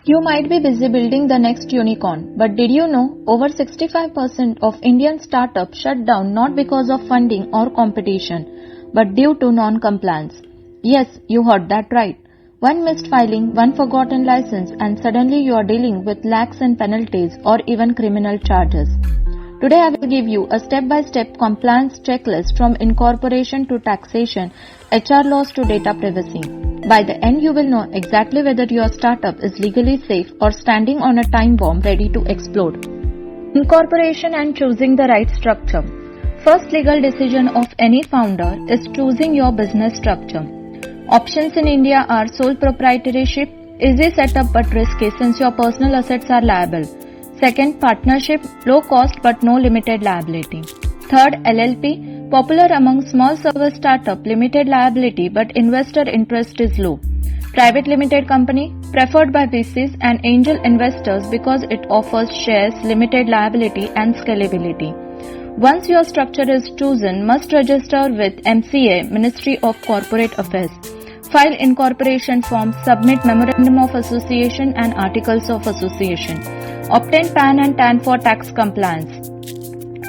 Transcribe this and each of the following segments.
You might be busy building the next unicorn, but did you know over 65% of Indian startups shut down not because of funding or competition, but due to non-compliance? Yes, you heard that right. One missed filing, one forgotten license, and suddenly you are dealing with lakhs in penalties or even criminal charges. Today I will give you a step-by-step compliance checklist from incorporation to taxation, HR laws to data privacy. By the end, you will know exactly whether your startup is legally safe or standing on a time bomb ready to explode. Incorporation and choosing the right structure. First legal decision of any founder is choosing your business structure. Options in India are sole proprietorship, easy setup but risky since your personal assets are liable. Second, partnership, low cost but no limited liability. Third, LLP, popular among small service startup, limited liability but investor interest is low. Private limited company, preferred by VCs and angel investors because it offers shares, limited liability and scalability. Once your structure is chosen, must register with MCA, Ministry of Corporate Affairs. File incorporation forms, submit Memorandum of Association and Articles of Association. Obtain PAN and TAN for tax compliance.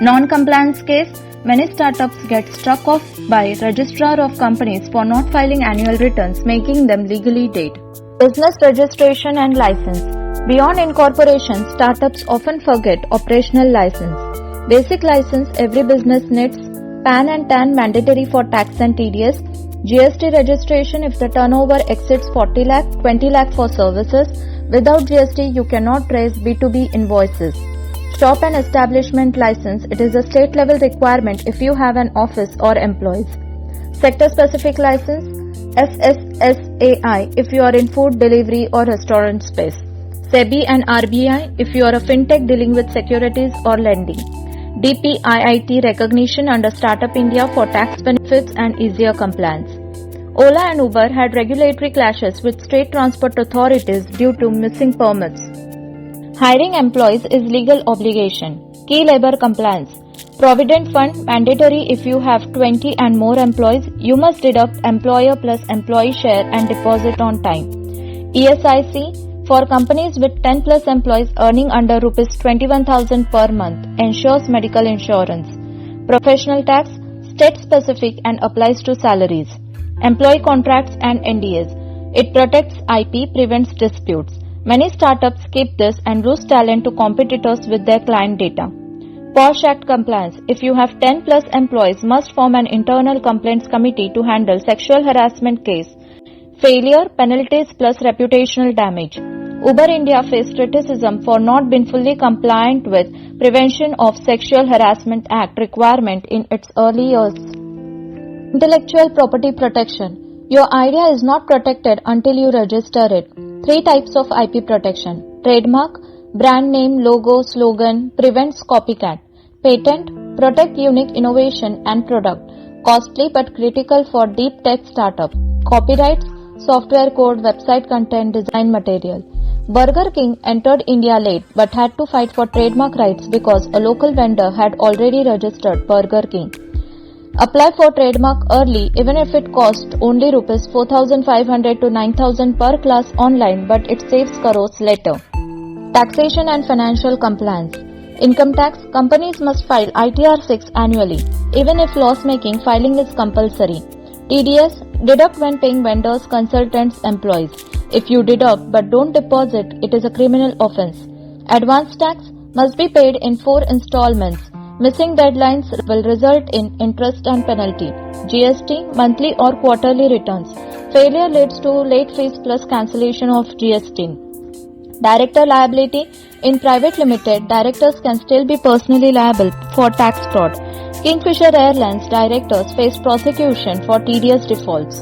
Non-compliance case, many startups get struck off by Registrar of Companies for not filing annual returns, making them legally dead. Business registration and license. Beyond incorporation, startups often forget operational license. Basic license every business needs, PAN and TAN mandatory for tax and TDS, GST registration if the turnover exceeds 40 lakh, 20 lakh for services. Without GST, you cannot raise B2B invoices. Shop and establishment license, it is a state level requirement if you have an office or employees. Sector specific license, SSSAI if you are in food delivery or restaurant space. SEBI and RBI if you are a fintech dealing with securities or lending. DPIIT recognition under Startup India for tax benefits and easier compliance. Ola and Uber had regulatory clashes with state transport authorities due to missing permits. Hiring employees is legal obligation. Key labor compliance. Provident fund mandatory if you have 20 and more employees. You must deduct employer plus employee share and deposit on time. ESIC for companies with 10 plus employees earning under Rs 21,000 per month ensures medical insurance. Professional tax, state specific and applies to salaries. Employee contracts and NDAs. It protects IP, prevents disputes. Many startups keep this and lose talent to competitors with their client data. POSH Act compliance. If you have 10 plus employees, must form an internal complaints committee to handle sexual harassment case. Failure, penalties plus reputational damage. Uber India faced criticism for not being fully compliant with Prevention of Sexual Harassment Act requirement in its early years. Intellectual property protection. Your idea is not protected until you register it. 3 types of IP protection. Trademark, brand name, logo, slogan, prevents copycat. Patent, protect unique innovation and product. Costly but critical for deep tech startup. Copyrights, software code, website content, design material. Burger King entered India late but had to fight for trademark rights because a local vendor had already registered Burger King. Apply for trademark early even if it costs only Rs 4,500 to 9,000 per class online, but it saves crores later. Taxation and financial compliance. Income tax, companies must file ITR 6 annually. Even if loss making, filing is compulsory. TDS, deduct when paying vendors, consultants, employees. If you deduct but don't deposit, it is a criminal offense. Advance tax must be paid in 4 installments. Missing deadlines will result in interest and penalty. GST, monthly or quarterly returns. Failure leads to late fees plus cancellation of GST. Director liability. In private limited, directors can still be personally liable for tax fraud. Kingfisher Airlines directors face prosecution for tedious defaults.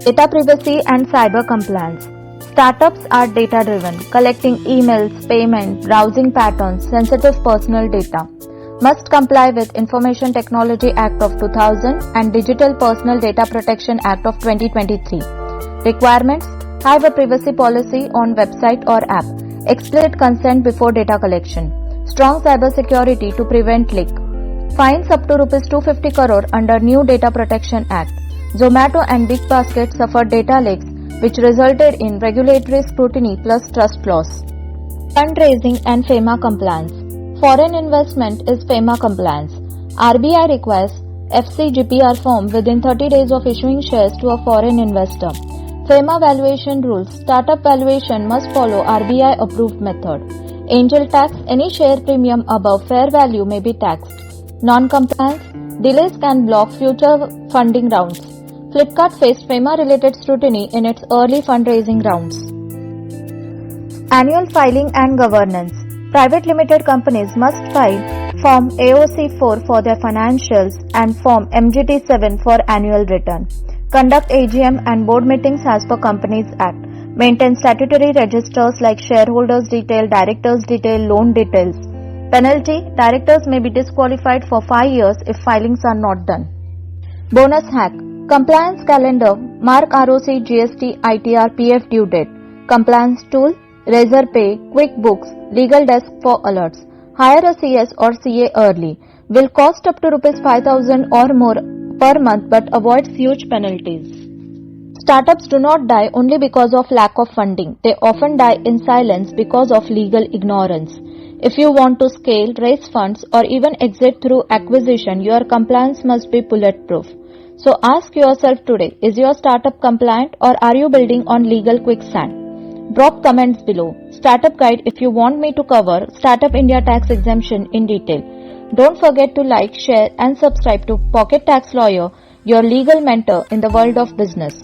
Data privacy and cyber compliance. Startups are data-driven, collecting emails, payment, browsing patterns, sensitive personal data. Must comply with Information Technology Act of 2000 and Digital Personal Data Protection Act of 2023. Requirements: have a privacy policy on website or app. Explicit consent before data collection. Strong cyber security to prevent leak. Fines up to Rs 250 crore under New Data Protection Act. Zomato and Big Basket suffered data leaks which resulted in regulatory scrutiny plus trust loss. Fundraising and FEMA compliance. Foreign investment is FEMA compliance. RBI requires FCGPR form within 30 days of issuing shares to a foreign investor. FEMA valuation rules. Startup valuation must follow RBI approved method. Angel tax. Any share premium above fair value may be taxed. Non-compliance. Delays can block future funding rounds. Flipkart faced FEMA-related scrutiny in its early fundraising rounds. Annual filing and governance. Private limited companies must file Form AOC4 for their financials and Form MGT7 for annual return. Conduct AGM and board meetings as per Companies Act. Maintain statutory registers like shareholders detail, directors detail, loan details. Penalty: directors may be disqualified for 5 years if filings are not done. Bonus hack. Compliance calendar. Mark ROC, GST, ITR, PF due date. Compliance tool. Razorpay, QuickBooks, Legal Desk for alerts. Hire a CS or CA early. Will cost up to ₹5,000 or more per month but avoids huge penalties. Startups do not die only because of lack of funding. They often die in silence because of legal ignorance. If you want to scale, raise funds, or even exit through acquisition, your compliance must be bulletproof. So ask yourself today, is your startup compliant or are you building on legal quicksand? Drop comments below. Startup guide if you want me to cover Startup India tax exemption in detail. Don't forget to like, share and subscribe to Pocket Tax Lawyer, your legal mentor in the world of business.